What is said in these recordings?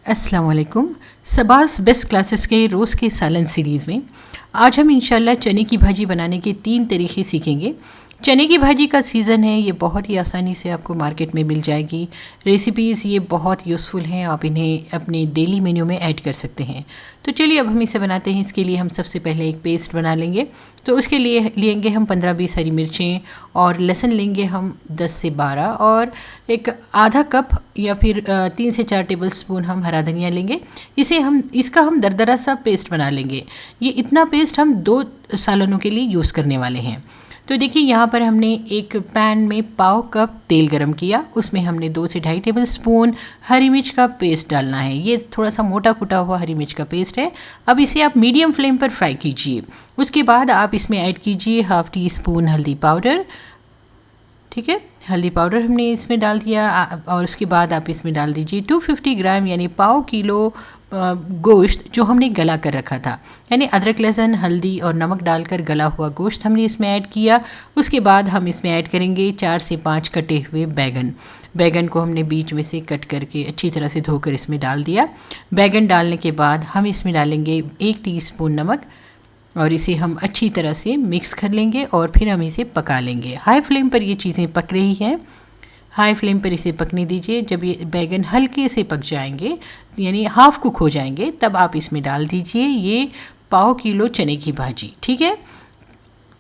अस्सलाम वालेकुम। सबास best classes के रोज़ के सालन सीरीज़ में आज हम इंशाल्लाह चने की भाजी बनाने के 3 तरीक़े सीखेंगे। चने की भाजी का सीज़न है, ये बहुत ही आसानी से आपको मार्केट में मिल जाएगी। रेसिपीज़ ये बहुत यूज़फुल हैं, आप इन्हें अपने डेली मेन्यू में ऐड कर सकते हैं। तो चलिए अब हम इसे बनाते हैं। इसके लिए हम सबसे पहले एक पेस्ट बना लेंगे। तो उसके लिए लेंगे हम 15-20 हरी मिर्चें और लहसुन लेंगे हम 10 से 12 और एक आधा कप या फिर 3 से 4 टेबल स्पून हम हरा धनिया लेंगे। इसका हम दरदरा सा पेस्ट बना लेंगे। ये इतना पेस्ट हम 2 सालनों के लिए यूज़ करने वाले हैं। तो देखिए यहाँ पर हमने एक पैन में पाव कप तेल गरम किया, उसमें हमने 2 से 2.5 टेबल स्पून हरी मिर्च का पेस्ट डालना है। ये थोड़ा सा मोटा कुटा हुआ हरी मिर्च का पेस्ट है। अब इसे आप मीडियम फ्लेम पर फ्राई कीजिए। उसके बाद आप इसमें ऐड कीजिए हाफ़ टी स्पून हल्दी पाउडर। ठीक है, हल्दी पाउडर हमने इसमें डाल दिया और उसके बाद आप इसमें डाल दीजिए 250 ग्राम यानी पाव किलो गोश्त जो हमने गला कर रखा था, यानी अदरक लहसुन हल्दी और नमक डालकर गला हुआ गोश्त हमने इसमें ऐड किया। उसके बाद हम इसमें ऐड करेंगे 4 से 5 कटे हुए बैगन को हमने बीच में से कट करके अच्छी तरह से धोकर इसमें डाल दिया। बैगन डालने के बाद हम इसमें डालेंगे 1 टीस्पून नमक और इसे हम अच्छी तरह से मिक्स कर लेंगे और फिर हम इसे पका लेंगे। हाई फ्लेम पर ये चीज़ें पक रही हैं, हाई फ्लेम पर इसे पकने दीजिए। जब ये बैगन हल्के से पक जाएंगे यानी हाफ़ कुक हो जाएंगे तब आप इसमें डाल दीजिए ये पाव किलो चने की भाजी। ठीक है,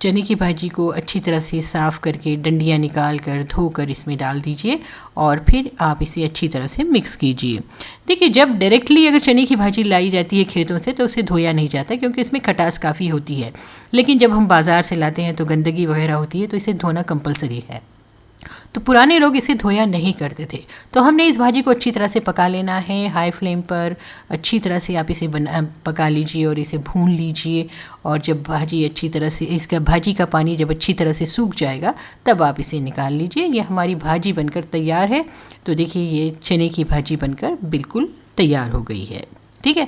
चने की भाजी को अच्छी तरह से साफ़ करके डंडियाँ निकाल कर धोकर इसमें डाल दीजिए और फिर आप इसे अच्छी तरह से मिक्स कीजिए। देखिए, जब डायरेक्टली अगर चने की भाजी लाई जाती है खेतों से तो उसे धोया नहीं जाता क्योंकि इसमें खटास काफ़ी होती है। लेकिन जब हम बाज़ार से लाते हैं तो गंदगी वगैरह होती है, तो इसे धोना कंपलसरी है। तो पुराने लोग इसे धोया नहीं करते थे। तो हमने इस भाजी को अच्छी तरह से पका लेना है। हाई फ्लेम पर अच्छी तरह से आप इसे पका लीजिए और इसे भून लीजिए। और जब भाजी अच्छी तरह से इसका भाजी का पानी जब अच्छी तरह से सूख जाएगा तब आप इसे निकाल लीजिए। ये हमारी भाजी बनकर तैयार है। तो देखिए, ये चने की भाजी बनकर बिल्कुल तैयार हो गई है। ठीक है,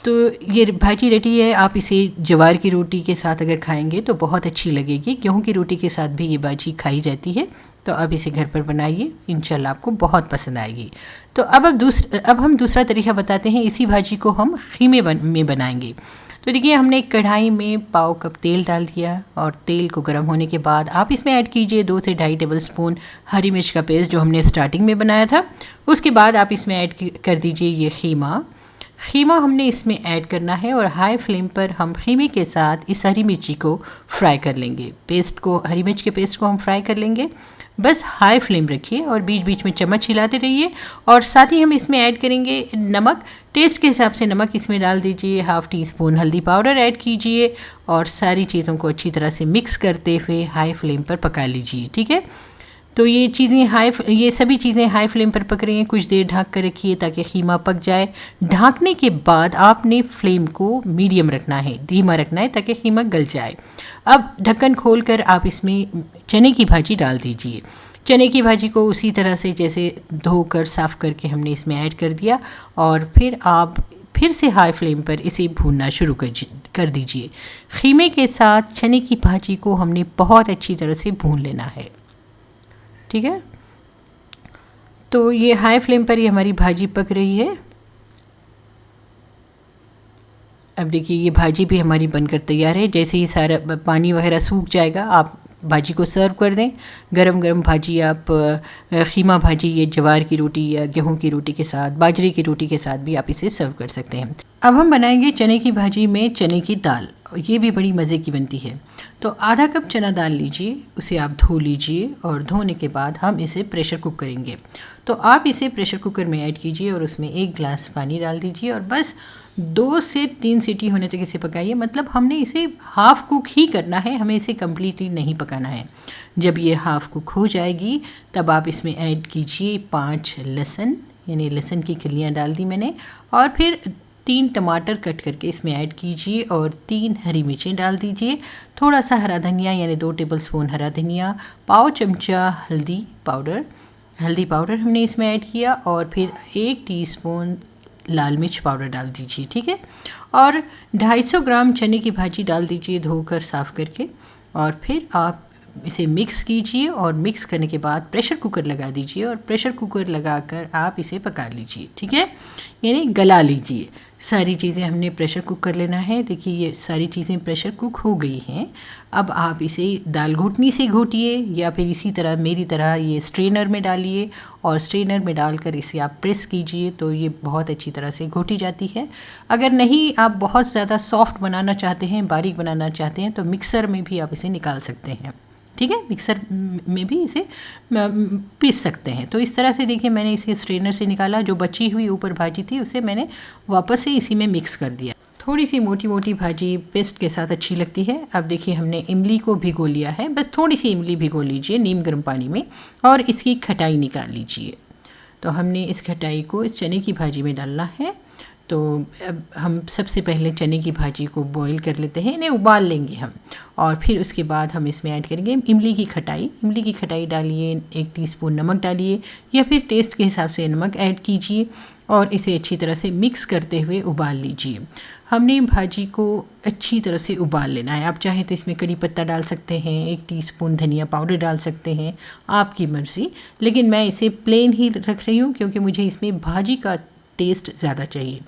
तो ये भाजी रेडी है। आप इसे ज्वार की रोटी के साथ अगर खाएंगे तो बहुत अच्छी लगेगी। गेहूं की रोटी के साथ भी ये भाजी खाई जाती है। तो अब इसे घर पर बनाइए, इंशाल्लाह आपको बहुत पसंद आएगी। तो अब हम दूसरा तरीका बताते हैं। इसी भाजी को हम खीमे में बनाएंगे। तो देखिए, हमने एक कढ़ाई में पाव कप तेल डाल दिया और तेल को गर्म होने के बाद आप इसमें ऐड कीजिए 2 से 2.5 टेबल स्पून हरी मिर्च का पेस्ट जो हमने स्टार्टिंग में बनाया था। उसके बाद आप इसमें ऐड कर दीजिए ये खीमा हमने इसमें ऐड करना है और हाई फ्लेम पर हम खीमे के साथ इस हरी मिर्ची को फ्राई कर लेंगे। हरी मिर्च के पेस्ट को हम फ्राई कर लेंगे। बस हाई फ्लेम रखिए और बीच बीच में चम्मच हिलाते रहिए। और साथ ही हम इसमें ऐड करेंगे नमक। टेस्ट के हिसाब से नमक इसमें डाल दीजिए। हाफ़ टी स्पून हल्दी पाउडर ऐड कीजिए और सारी चीज़ों को अच्छी तरह से मिक्स करते हुए हाई फ्लेम पर पका लीजिए। ठीक है, तो ये सभी चीज़ें हाई फ्लेम पर पक रही हैं। कुछ देर ढक कर रखिए ताकि खीमा पक जाए। ढकने के बाद आपने फ्लेम को मीडियम रखना है, धीमा रखना है ताकि खीमा गल जाए। अब ढक्कन खोलकर आप इसमें चने की भाजी डाल दीजिए। चने की भाजी को उसी तरह से जैसे धोकर साफ़ करके हमने इसमें ऐड कर दिया और फिर आप फिर से हाई फ्लेम पर इसे भूनना शुरू कर दीजिए। खीमे के साथ चने की भाजी को हमने बहुत अच्छी तरह से भून लेना है। ठीक है, तो ये हाई फ्लेम पर ही हमारी भाजी पक रही है। अब देखिए, ये भाजी भी हमारी बनकर तैयार है। जैसे ही सारा पानी वगैरह सूख जाएगा आप भाजी को सर्व कर दें। गरम गरम भाजी आप खीमा भाजी ये ज्वार की रोटी या गेहूं की रोटी के साथ, बाजरे की रोटी के साथ भी आप इसे सर्व कर सकते हैं। अब हम बनाएंगे चने की भाजी में चने की दाल। ये भी बड़ी मज़े की बनती है। तो आधा कप चना दाल लीजिए, उसे आप धो लीजिए और धोने के बाद हम इसे प्रेशर कुक करेंगे। तो आप इसे प्रेशर कुकर में ऐड कीजिए और उसमें 1 गिलास पानी डाल दीजिए और बस 2 से 3 सीटी होने तक इसे पकाइए। मतलब हमने इसे हाफ़ कुक ही करना है, हमें इसे कम्प्लीटली नहीं पकाना है। जब ये हाफ़ कुक हो जाएगी तब आप इसमें ऐड कीजिए 5 लहसुन, यानी लहसुन की कलियाँ डाल दी मैंने, और फिर 3 टमाटर कट करके इसमें ऐड कीजिए और 3 हरी मिर्चें डाल दीजिए। थोड़ा सा हरा धनिया यानी 2 टेबल स्पून हरा धनिया, पाव चमचा हल्दी पाउडर हमने इसमें ऐड किया और फिर 1 टीस्पून लाल मिर्च पाउडर डाल दीजिए। ठीक है, और 250 ग्राम चने की भाजी डाल दीजिए धोकर साफ़ करके। और फिर आप इसे मिक्स कीजिए और मिक्स करने के बाद प्रेशर कुकर लगा दीजिए और प्रेशर कुकर लगाकर आप इसे पका लीजिए, ठीक है, यानी गला लीजिए। सारी चीज़ें हमने प्रेशर कुक कर लेना है। देखिए ये सारी चीज़ें प्रेशर कुक हो गई हैं। अब आप इसे दाल घोटनी से घोटिए या फिर इसी तरह मेरी तरह ये स्ट्रेनर में डालिए और स्ट्रेनर में डालकर इसे आप प्रेस कीजिए तो ये बहुत अच्छी तरह से घोटी जाती है। अगर नहीं आप बहुत ज़्यादा सॉफ्ट बनाना चाहते हैं, बारीक बनाना चाहते हैं तो मिक्सर में भी आप इसे निकाल सकते हैं, ठीक है, मिक्सर में भी इसे पीस सकते हैं। तो इस तरह से देखिए मैंने इसे स्ट्रेनर से निकाला, जो बची हुई ऊपर भाजी थी उसे मैंने वापस से इसी में मिक्स कर दिया। थोड़ी सी मोटी मोटी भाजी पेस्ट के साथ अच्छी लगती है। अब देखिए हमने इमली को भिगो लिया है, बस थोड़ी सी इमली भिगो लीजिए नीम गर्म पानी में और इसकी खटाई निकाल लीजिए। तो हमने इस खटाई को चने की भाजी में डालना है। तो अब हम सबसे पहले चने की भाजी को बॉईल कर लेते हैं, इन्हें उबाल लेंगे हम, और फिर उसके बाद हम इसमें ऐड करेंगे इमली की खटाई। इमली की खटाई डालिए, 1 टीस्पून नमक डालिए या फिर टेस्ट के हिसाब से नमक ऐड कीजिए और इसे अच्छी तरह से मिक्स करते हुए उबाल लीजिए। हमने भाजी को अच्छी तरह से उबाल लेना है। आप चाहें तो इसमें कड़ी पत्ता डाल सकते हैं, 1 टीस्पून धनिया पाउडर डाल सकते हैं, आपकी मर्ज़ी, लेकिन मैं इसे प्लेन ही रख रही हूँ क्योंकि मुझे इसमें भाजी का टेस्ट ज़्यादा चाहिए।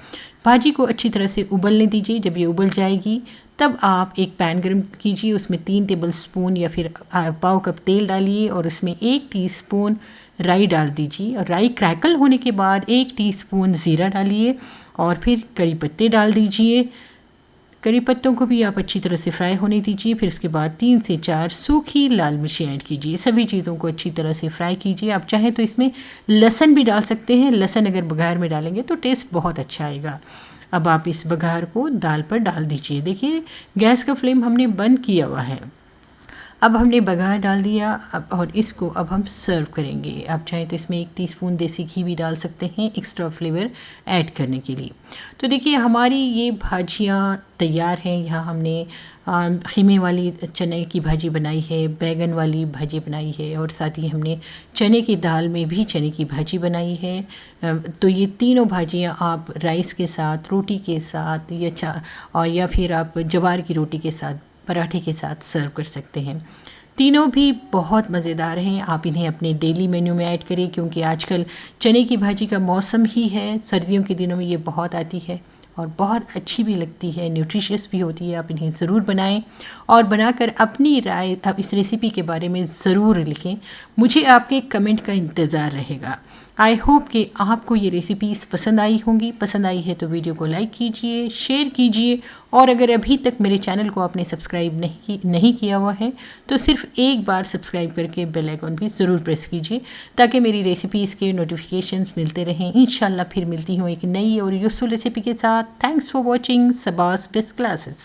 भाजी को अच्छी तरह से उबलने दीजिए। जब ये उबल जाएगी तब आप एक पैन गर्म कीजिए, उसमें 3 टेबलस्पून या फिर पाव कप तेल डालिए और उसमें 1 टीस्पून राई डाल दीजिए और राई क्रैकल होने के बाद 1 टीस्पून ज़ीरा डालिए और फिर करी पत्ते डाल दीजिए। करी पत्तों को भी आप अच्छी तरह से फ्राई होने दीजिए। फिर उसके बाद 3 से 4 सूखी लाल मिर्ची ऐड कीजिए। सभी चीज़ों को अच्छी तरह से फ्राई कीजिए। आप चाहें तो इसमें लहसुन भी डाल सकते हैं। लहसुन अगर बघार में डालेंगे तो टेस्ट बहुत अच्छा आएगा। अब आप इस बघार को दाल पर डाल दीजिए। देखिए गैस का फ्लेम हमने बंद किया हुआ है। अब हमने बघार डाल दिया और इसको अब हम सर्व करेंगे। आप चाहें तो इसमें 1 टीस्पून देसी घी भी डाल सकते हैं एक्स्ट्रा फ्लेवर ऐड करने के लिए। तो देखिए हमारी ये भाजियाँ तैयार हैं। यहाँ हमने खीमे वाली चने की भाजी बनाई है, बैगन वाली भाजी बनाई है और साथ ही हमने चने की दाल में भी चने की भाजी बनाई है। तो ये तीनों भाजियाँ आप राइस के साथ, रोटी के साथ या फिर आप ज्वार की रोटी के साथ, पराठे के साथ सर्व कर सकते हैं। तीनों भी बहुत मज़ेदार हैं। आप इन्हें अपने डेली मेन्यू में ऐड करें क्योंकि आजकल चने की भाजी का मौसम ही है। सर्दियों के दिनों में ये बहुत आती है और बहुत अच्छी भी लगती है, न्यूट्रिशियस भी होती है। आप इन्हें ज़रूर बनाएं और बनाकर अपनी राय आप इस रेसिपी के बारे में ज़रूर लिखें। मुझे आपके कमेंट का इंतज़ार रहेगा। आई होप कि आपको ये रेसिपीज़ पसंद आई होंगी। पसंद आई है तो वीडियो को लाइक कीजिए, शेयर कीजिए और अगर अभी तक मेरे चैनल को आपने सब्सक्राइब नहीं किया हुआ है तो सिर्फ एक बार सब्सक्राइब करके बेल आइकन भी ज़रूर प्रेस कीजिए ताकि मेरी रेसिपीज़ के नोटिफिकेशंस मिलते रहें। इंशाल्लाह फिर मिलती हूँ एक नई और यूज़फुल रेसिपी के साथ। Thanks for watching सबास best classes.